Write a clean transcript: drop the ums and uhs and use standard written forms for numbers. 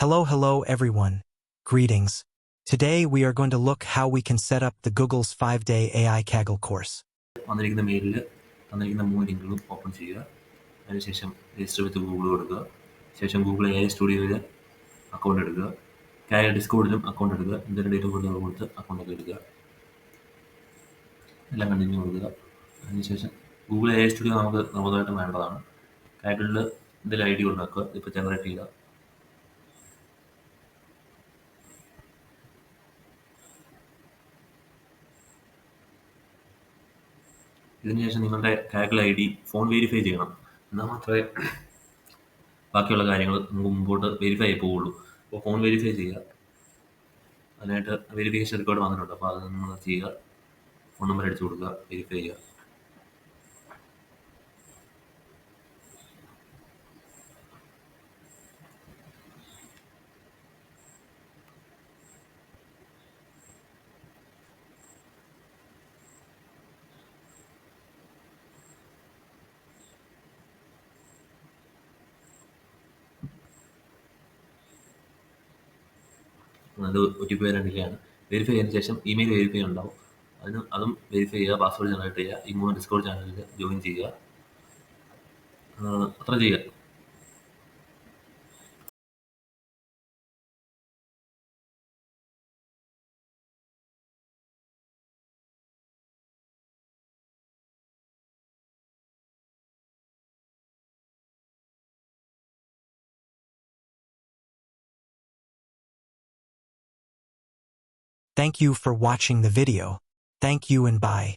Hello everyone. Greetings. Today we are going to look how we can set up the Google's 5-day AI Kaggle course. വന്നിരിക്കുന്ന മെയിലിൽ തന്നിരിക്കുന്ന 3 ലിങ്കുകളും open ചെയ്യുക. അതിനുശേഷം register with Google കൊടുക്കുക. ശേഷം Google AI സ്റ്റുഡിയോയിൽ account എടുക്കുക. കാഗൽ ഡിസ്കോഡിലും അക്കൗണ്ട് എടുക്കുക. എന്തെങ്കിലും ഡേറ്റ് ഓഫ് ബർത്ത് കൊടുത്ത് അക്കൗണ്ടൊക്കെ എടുക്കുക. എല്ലാം കണ്ടിന്യൂ കൊടുക്കുക. അതിനുശേഷം ഗൂഗിൾ AI സ്റ്റുഡിയോ നമുക്ക് നിർബന്ധമായിട്ടും വേണ്ടതാണ്. കാഗലിൽ ഇതിൽ ID കൊടുക്കുക. ഇപ്പോൾ ജനറേറ്റ് ചെയ്യുക. ഇതിനുശേഷം നിങ്ങളുടെ കാഗൽ ID ഫോൺ വെരിഫൈ ചെയ്യണം. എന്നാൽ മാത്രമേ ബാക്കിയുള്ള കാര്യങ്ങൾ നമുക്ക് മുമ്പോട്ട് വെരിഫൈ ആയി പോവുള്ളൂ. അപ്പോൾ ഫോൺ വെരിഫൈ ചെയ്യുക. അതിനായിട്ട് വെരിഫിക്കേഷൻ റിക്കോർഡ് വന്നിട്ടുണ്ട്. അപ്പോൾ അത് നമ്മൾ ചെയ്യുക. ഫോൺ നമ്പർ അടിച്ചു കൊടുക്കുക. വെരിഫൈ ചെയ്യുക. അത് OTP വരേണ്ടിരിക്കുകയാണ്. വെരിഫൈ ചെയ്തതിന് ശേഷം ഇമെയിൽ വെരിഫൈ ഉണ്ടാവും. അതും വെരിഫൈ ചെയ്യുക. പാസ്വേഡ് ജനറേറ്റ് ചെയ്യുക. ഈ 3 ഡിസ്കോഡ് ചാനലിൽ ജോയിൻ ചെയ്യുക. അത്ര ചെയ്യുക. Thank you for watching the video. Thank you and bye.